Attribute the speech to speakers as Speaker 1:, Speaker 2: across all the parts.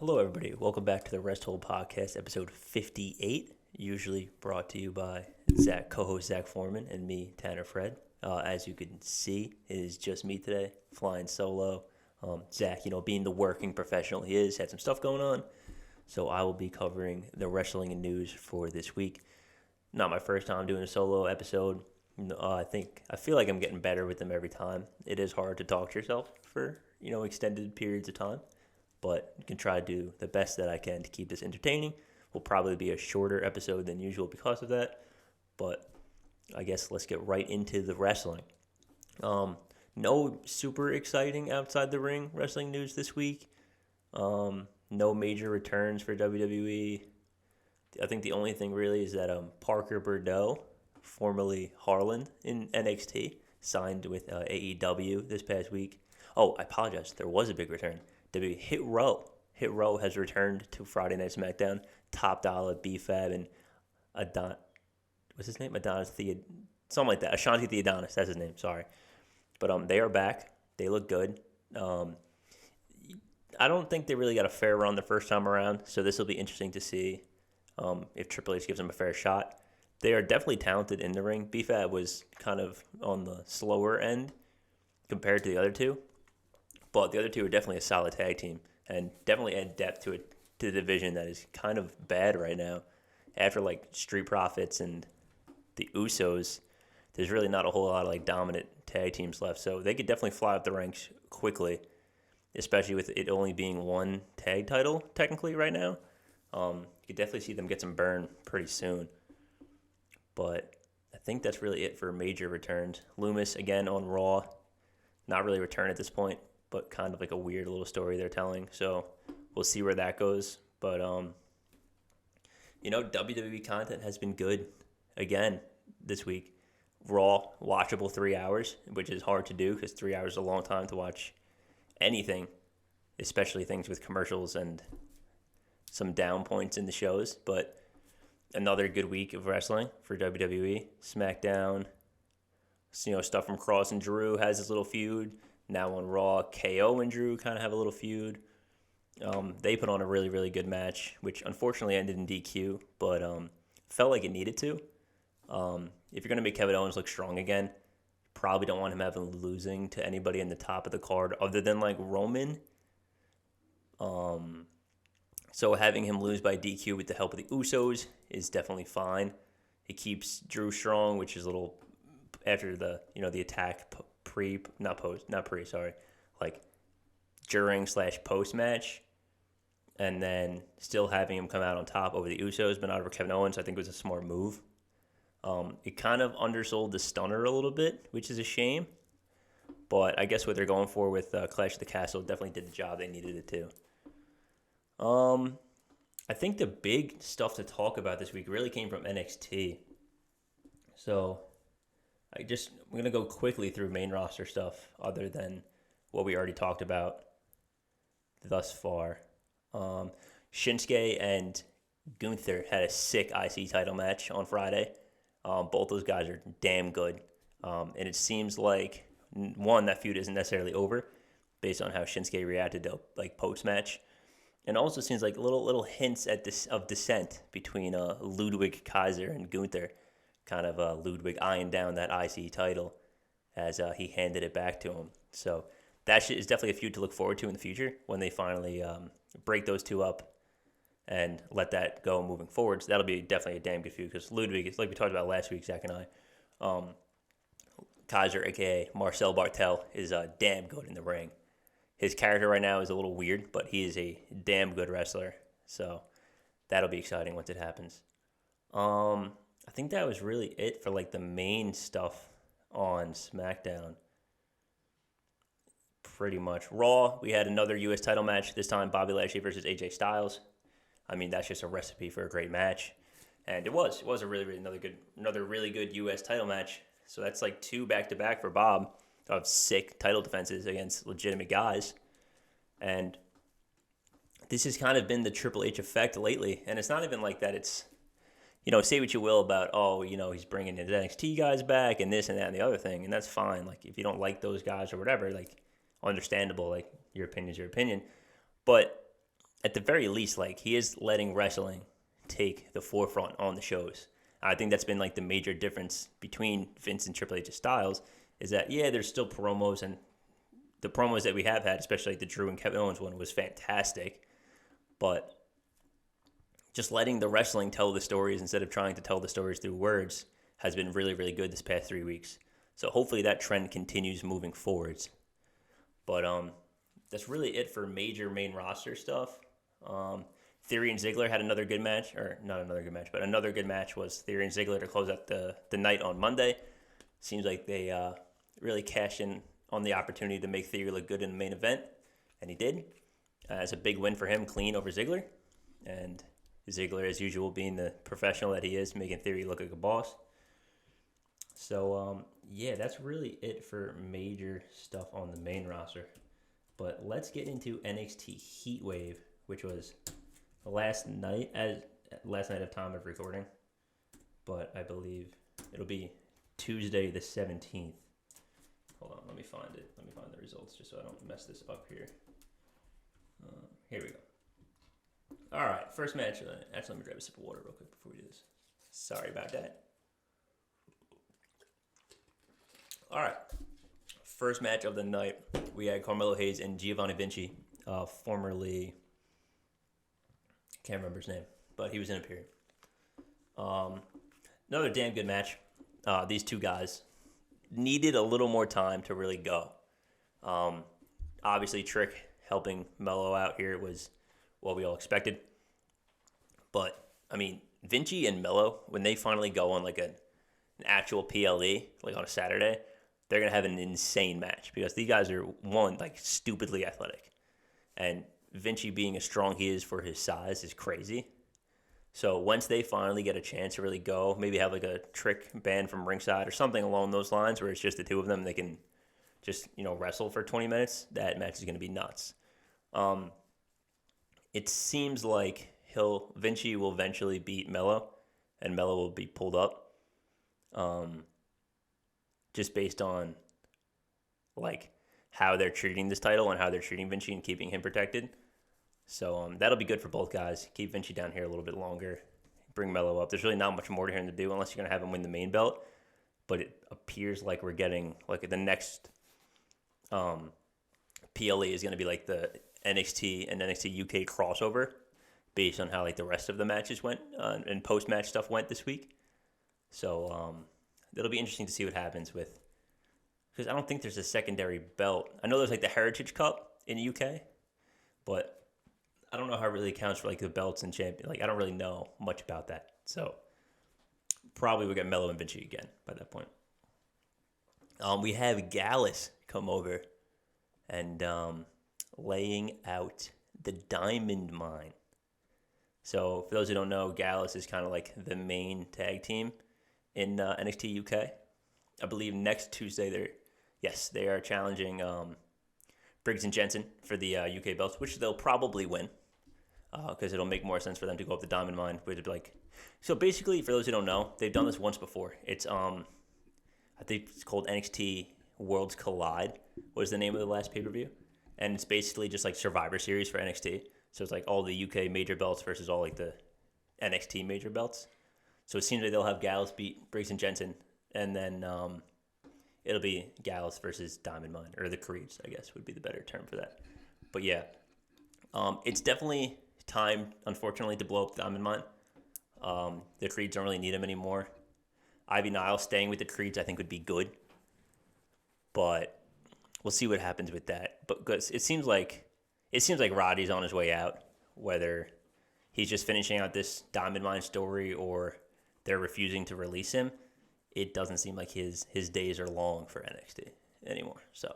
Speaker 1: Hello, everybody. Welcome back to the Rest Hold Podcast, episode 58, usually brought to you by co-host Zach Foreman and me, Tanner Fred. As you can see, it is just me today, flying solo. Zach, being the working professional he is, had some stuff going on, so I will be covering the wrestling and news for this week. Not my first time doing a solo episode. I feel like I'm getting better with them every time. It is hard to talk to yourself for, extended periods of time. But you can try to do the best that I can to keep this entertaining. Will probably be a shorter episode than usual because of that. But I guess let's get right into the wrestling. No super exciting outside the ring wrestling news this week. No major returns for WWE. I think the only thing really is that Parker Bordeaux, formerly Harlan in NXT, signed with AEW this past week. Oh, I apologize. There was a big return. WWE Hit Row has returned to Friday Night SmackDown. Top Dollar, B-Fab, and what's his name? Something like that. Ashanti Theodonis, that's his name. Sorry, but they are back. They look good. I don't think they really got a fair run the first time around, so this will be interesting to see if Triple H gives them a fair shot. They are definitely talented in the ring. B-Fab was kind of on the slower end compared to the other two. But the other two are definitely a solid tag team and definitely add depth to the division that is kind of bad right now. After like Street Profits and the Usos, there's really not a whole lot of dominant tag teams left. So they could definitely fly up the ranks quickly, especially with it only being one tag title technically right now. You could definitely see them get some burn pretty soon. But I think that's really it for major returns. Loomis again on Raw, not really return at this point, but kind of like a weird little story they're telling. So we'll see where that goes. But, WWE content has been good again this week. Raw, watchable 3 hours, which is hard to do because 3 hours is a long time to watch anything, especially things with commercials and some down points in the shows. But another good week of wrestling for WWE. SmackDown, stuff from Cross and Drew has his little feud. Now on Raw, KO and Drew kind of have a little feud. They put on a really, really good match, which unfortunately ended in DQ, but felt like it needed to. If you're going to make Kevin Owens look strong again, probably don't want him losing to anybody in the top of the card other than Roman. So having him lose by DQ with the help of the Usos is definitely fine. It keeps Drew strong, which is a little after the attack during/post match, and then still having him come out on top over the Usos, but not over Kevin Owens, I think was a smart move. It kind of undersold the stunner a little bit, which is a shame, but I guess what they're going for with Clash of the Castle definitely did the job they needed it to. I think the big stuff to talk about this week really came from NXT. So I'm going to go quickly through main roster stuff other than what we already talked about thus far. Shinsuke and Gunther had a sick IC title match on Friday. Both those guys are damn good. And it seems like, one, that feud isn't necessarily over based on how Shinsuke reacted to post-match. And also seems like little hints of dissent between Ludwig Kaiser and Gunther. Kind of Ludwig eyeing down that IC title as he handed it back to him. So that is definitely a feud to look forward to in the future when they finally break those two up and let that go moving forward. So that'll be definitely a damn good feud because Ludwig, it's like we talked about last week, Zach and I, Kaiser, a.k.a. Marcel Bartel, is damn good in the ring. His character right now is a little weird, but he is a damn good wrestler. So that'll be exciting once it happens. I think that was really it for the main stuff on SmackDown. Pretty much. Raw, we had another U.S. title match. This time, Bobby Lashley versus AJ Styles. I mean, that's just a recipe for a great match. And it was a really another really good U.S. title match. So that's 2 back-to-back for Bob of sick title defenses against legitimate guys. And this has kind of been the Triple H effect lately. And it's not even like that it's, say what you will about, he's bringing his NXT guys back and this and that and the other thing. And that's fine. If you don't like those guys or whatever, understandable. Your opinion's your opinion. But at the very least, like, he is letting wrestling take the forefront on the shows. I think that's been like the major difference between Vince and Triple H's styles is that, yeah, there's still promos, and the promos that we have had, especially like the Drew and Kevin Owens one, was fantastic. But just letting the wrestling tell the stories instead of trying to tell the stories through words has been really, really good this past 3 weeks. So hopefully that trend continues moving forwards. But that's really it for major main roster stuff. Theory and Ziggler had another good match, or not another good match, but another good match was Theory and Ziggler to close out the night on Monday. Seems like they really cashed in on the opportunity to make Theory look good in the main event, and he did. It's a big win for him, clean over Ziggler. And Ziggler, as usual, being the professional that he is, making Theory look like a boss. So, yeah, that's really it for major stuff on the main roster. But let's get into NXT Heatwave, which was last night of time of recording. But I believe it'll be Tuesday the 17th. Hold on, let me find it. Let me find the results just so I don't mess this up here. Here we go. All right, first match. Actually, let me grab a sip of water real quick before we do this. Sorry about that. All right, first match of the night. We had Carmelo Hayes and Giovanni Vinci, formerly, can't remember his name, but he was in a period. Another damn good match. These two guys needed a little more time to really go. Obviously, Trick helping Melo out here was what we all expected. But, I mean, Vinci and Melo, when they finally go on like an actual PLE, like on a Saturday, they're going to have an insane match because these guys are, one, like stupidly athletic. And Vinci being as strong he is for his size is crazy. So once they finally get a chance to really go, maybe have like a Trick band from ringside or something along those lines where it's just the two of them, they can just, wrestle for 20 minutes, that match is going to be nuts. It seems like Vinci will eventually beat Melo, and Melo will be pulled up. Just based on like how they're treating this title and how they're treating Vinci and keeping him protected. So that'll be good for both guys. Keep Vinci down here a little bit longer. Bring Melo up. There's really not much more to him to do unless you're going to have him win the main belt. But it appears like we're getting like the next PLE is going to be like the NXT and NXT UK crossover based on how like the rest of the matches went and post-match stuff went this week. So it'll be interesting to see what happens with, because I don't think there's a secondary belt. I know there's like the Heritage Cup in the UK, but I don't know how it really accounts for like the belts and champion. Like I don't really know much about that. So probably we'll get Melo and Vinci again by that point. We have Gallus come over and laying out the Diamond Mine. So for those who don't know, Gallus is kind of like the main tag team in NXT UK. I believe next Tuesday they are challenging Briggs and Jensen for the UK belts, which they'll probably win because it'll make more sense for them to go up the Diamond Mine. So basically, for those who don't know, they've done this once before. It's I think it's called NXT Worlds Collide was the name of the last pay-per-view. And it's basically just like Survivor Series for NXT. So it's like all the UK major belts versus all like the NXT major belts. So it seems like they'll have Gallus beat Briggs and Jensen. And then it'll be Gallus versus Diamond Mine. Or the Creeds, I guess, would be the better term for that. But yeah, it's definitely time, unfortunately, to blow up Diamond Mine. The Creeds don't really need him anymore. Ivy Nile staying with the Creeds, I think, would be good. But we'll see what happens with that. But it seems like Roddy's on his way out, whether he's just finishing out this Diamond Mine story or they're refusing to release him. It doesn't seem like his days are long for NXT anymore. So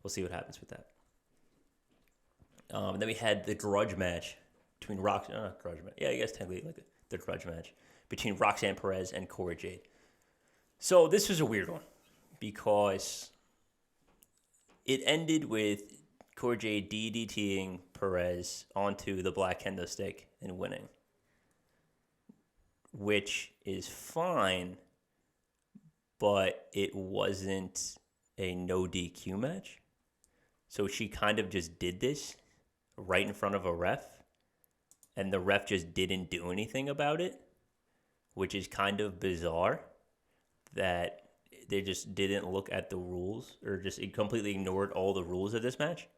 Speaker 1: we'll see what happens with that. Then we had the Grudge match between Roxanne. Grudge match. Yeah, I guess technically like the Grudge match between Roxanne Perez and Cora Jade. So this was a weird one because it ended with Cora Jade DDTing Perez onto the black kendo stick and winning, which is fine, but it wasn't a no DQ match. So she kind of just did this right in front of a ref, and the ref just didn't do anything about it, which is kind of bizarre that they just didn't look at the rules or just completely ignored all the rules of this match.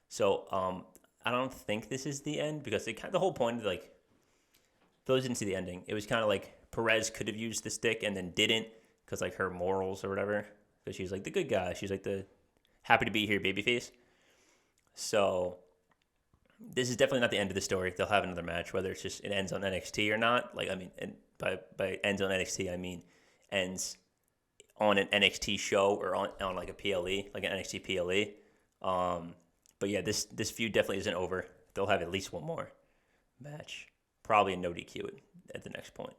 Speaker 1: So I don't think this is the end because the whole point of like, for those who didn't see the ending, it was kind of like Perez could have used the stick and then didn't because like her morals or whatever, because she's like the good guy. She's like the happy to be here babyface. So this is definitely not the end of the story. They'll have another match, whether it's just it ends on NXT or not. Like, I mean, and by ends on NXT, I mean ends on an NXT show or on like a PLE, like an NXT PLE. But yeah, this feud definitely isn't over. They'll have at least one more match, probably a no DQ at the next point.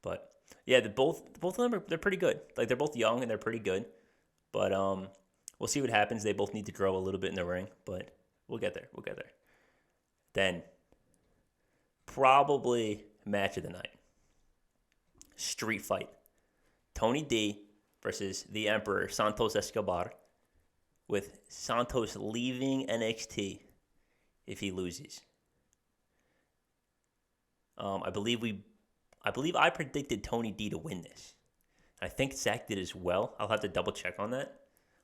Speaker 1: But yeah, both of them they're pretty good. Like they're both young and they're pretty good. But we'll see what happens. They both need to grow a little bit in the ring, but we'll get there. Then probably match of the night. Street fight. Tony D versus the Emperor Santos Escobar, with Santos leaving NXT if he loses. I believe I predicted Tony D to win this. I think Zach did as well. I'll have to double check on that.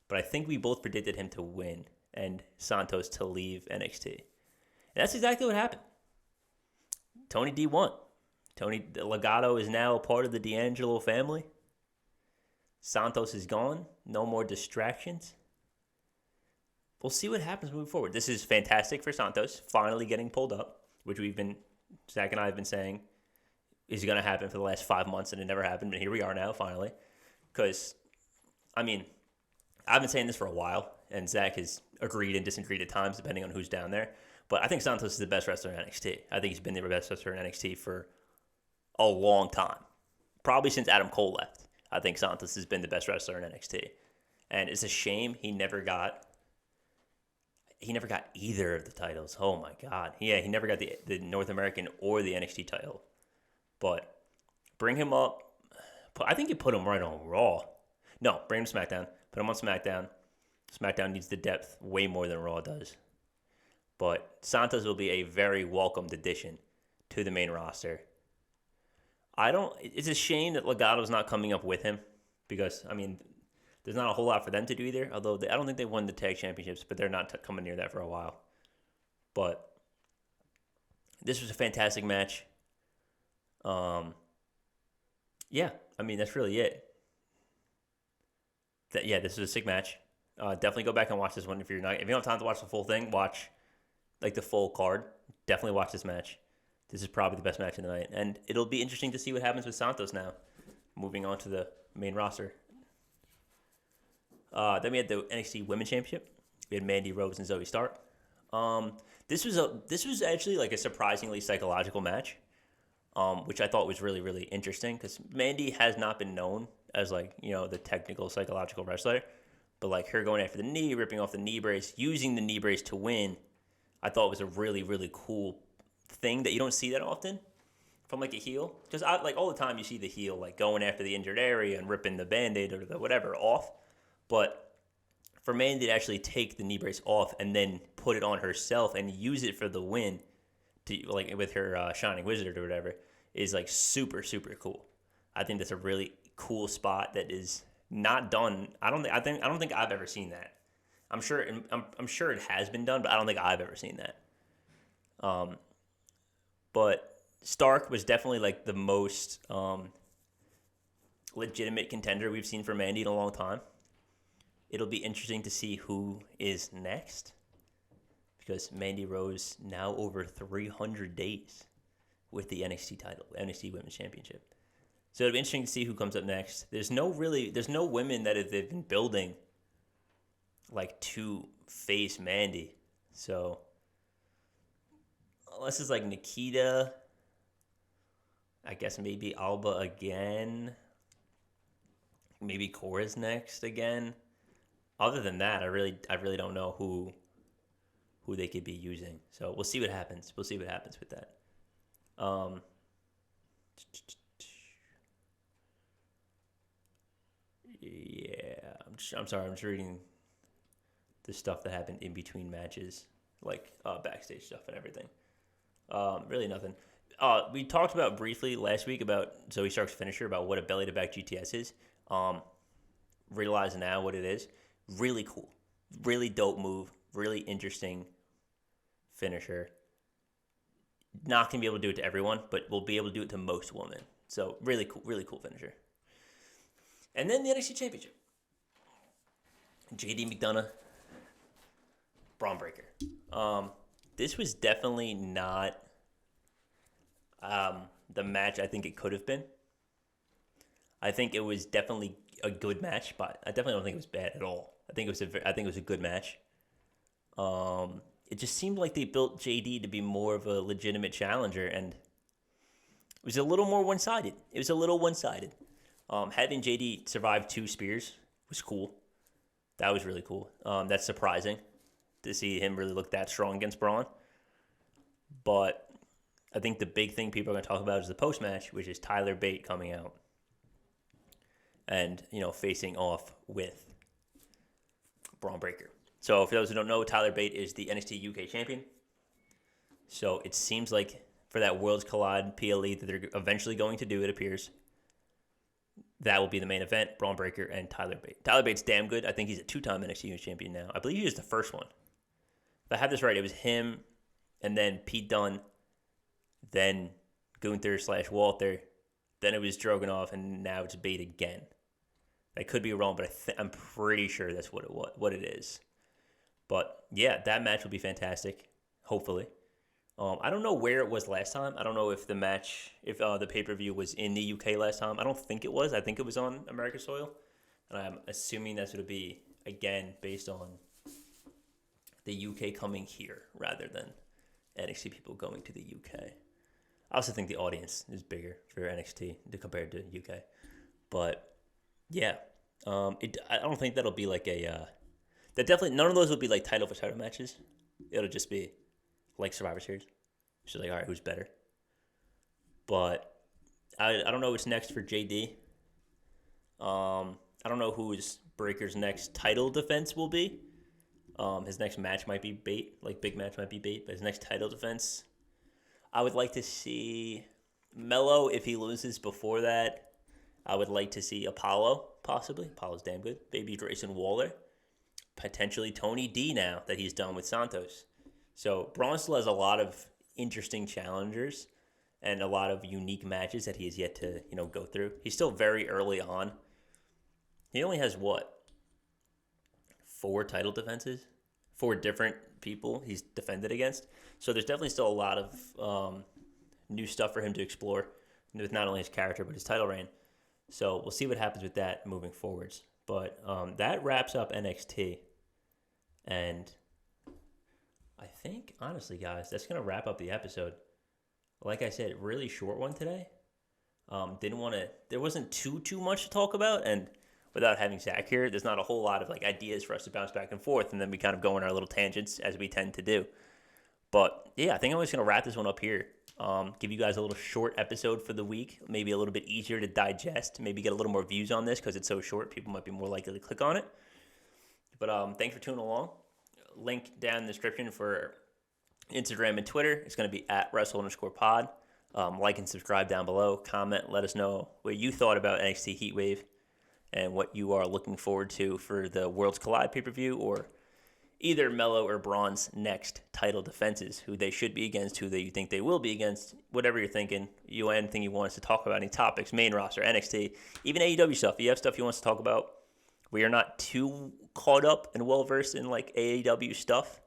Speaker 1: But I think we both predicted him to win and Santos to leave NXT. And that's exactly what happened. Tony D won. Tony Legato is now a part of the D'Angelo family. Santos is gone. No more distractions. We'll see what happens moving forward. This is fantastic for Santos, finally getting pulled up, which Zach and I have been saying is going to happen for the last 5 months, and it never happened. But here we are now, finally. Because, I mean, I've been saying this for a while, and Zach has agreed and disagreed at times, depending on who's down there. But I think Santos is the best wrestler in NXT. I think he's been the best wrestler in NXT for a long time. Probably since Adam Cole left. I think Santos has been the best wrestler in NXT. And it's a shame he never got either of the titles. Oh my God. Yeah, he never got the North American or the NXT title. But bring him up. I think you put him right on Raw. No, bring him to SmackDown. Put him on SmackDown. SmackDown needs the depth way more than Raw does. But Santos will be a very welcomed addition to the main roster. It's a shame that Legato's not coming up with him because, I mean, there's not a whole lot for them to do either. Although I don't think they won the tag championships, but they're not coming near that for a while. But this was a fantastic match. Yeah, I mean, that's really it. This was a sick match. Definitely go back and watch this one if you don't have time to watch the full thing. Watch like the full card. Definitely watch this match. This is probably the best match of the night, and it'll be interesting to see what happens with Santos now, moving on to the main roster. Then we had the NXT Women's Championship. We had Mandy Rose and Zoe Stark. This was actually like a surprisingly psychological match, which I thought was really, really interesting because Mandy has not been known as like, you know, the technical psychological wrestler, but like her going after the knee, ripping off the knee brace, using the knee brace to win, I thought was a really, really cool thing that you don't see that often from like a heel. Because like all the time you see the heel like going after the injured area and ripping the Band-Aid or the whatever off. But for Mandy to actually take the knee brace off and then put it on herself and use it for the win, to like with her Shining Wizard or whatever, is like super, super cool. I think that's a really cool spot that is not done. I don't think I've ever seen that. I'm sure it has been done, but I don't think I've ever seen that. But Stark was definitely like the most legitimate contender we've seen for Mandy in a long time. It'll be interesting to see who is next because Mandy Rose now over 300 days with the NXT title, NXT Women's Championship. So it'll be interesting to see who comes up next. There's no women that they've been building like to face Mandy. So unless it's like Nikita, I guess maybe Alba again. Maybe Cora's next again. Other than that, I really don't know who they could be using. So we'll see what happens. We'll see what happens with that. Yeah, I'm sorry. I'm just reading the stuff that happened in between matches. like backstage stuff and everything. Really nothing. We talked about briefly last week about Zoe Stark's finisher, about what a belly to back GTS is. Realize now what it is. Really cool. Really dope move. Really interesting finisher. Not going to be able to do it to everyone, but we'll be able to do it to most women. So really cool finisher. And then the NXT Championship. JD McDonough, Braun Breaker. This was definitely not the match I think it could have been. I think it was definitely a good match, but I definitely don't think it was bad at all. I think it was a good match. It just seemed like they built JD to be more of a legitimate challenger, and it was a little more one-sided. Having JD survive 2 spears was cool. That was really cool. That's surprising to see him really look that strong against Braun. But I think the big thing people are going to talk about is the post-match, which is Tyler Bate coming out and, facing off with Braun Breaker. So for those who don't know, Tyler Bate is the NXT UK champion. So it seems like for that Worlds Collide PLE that they're eventually going to do, it appears, that will be the main event, Braun Breaker and Tyler Bate. Tyler Bate's damn good. I think he's a 2-time NXT UK champion now. I believe he was the first one. If I have this right, it was him and then Pete Dunne, then Gunther/Walter, then it was Dragunov, and now it's Bate again. I could be wrong, but I'm pretty sure that's what it is. But yeah, that match will be fantastic, hopefully. I don't know where it was last time. I don't know if the pay-per-view was in the UK last time. I don't think it was. I think it was on American soil. And I'm assuming that's going to be, again, based on the UK coming here rather than NXT people going to the UK. I also think the audience is bigger for NXT compared to UK. But yeah, I don't think that'll be like that definitely, none of those will be like title for title matches. It'll just be like Survivor Series. It's just like, all right, who's better? But I don't know what's next for JD. I don't know who's Breaker's next title defense will be. His next match might be Bate, like big match might be Bate, but his next title defense, I would like to see Melo if he loses before that. I would like to see Apollo, possibly. Apollo's damn good. Baby Grayson Waller. Potentially Tony D now that he's done with Santos. So Braun still has a lot of interesting challengers and a lot of unique matches that he has yet to, go through. He's still very early on. He only has 4 title defenses? 4 different people he's defended against. So there's definitely still a lot of new stuff for him to explore with not only his character but his title reign. So we'll see what happens with that moving forwards. But that wraps up NXT. And I think, honestly, guys, that's going to wrap up the episode. Like I said, really short one today. There wasn't too much to talk about. And without having Zach here, there's not a whole lot of ideas for us to bounce back and forth. And then we kind of go on our little tangents as we tend to do. But yeah, I think I'm just going to wrap this one up here. Give you guys a little short episode for the week. Maybe a little bit easier to digest. Maybe get a little more views on this because it's so short. People might be more likely to click on it. But thanks for tuning along. Link down in the description for Instagram and Twitter. It's going to be at @Wrestle_pod. Like and subscribe down below. Comment. Let us know what you thought about NXT Heatwave and what you are looking forward to for the Worlds Collide pay-per-view or either Melo or Braun's next title defenses, who they should be against, who you think they will be against, whatever you're thinking. Anything you want us to talk about, any topics, main roster, NXT, even AEW stuff. If you have stuff you want us to talk about, we are not too caught up and well-versed in AEW stuff,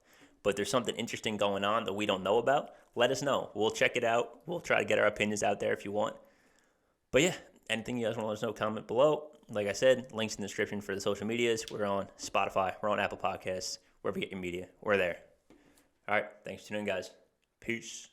Speaker 1: but there's something interesting going on that we don't know about. Let us know. We'll check it out. We'll try to get our opinions out there if you want. But yeah, anything you guys want to let us know, comment below. Like I said, links in the description for the social medias. We're on Spotify. We're on Apple Podcasts. Wherever you get your media, we're there. All right. Thanks for tuning in, guys. Peace.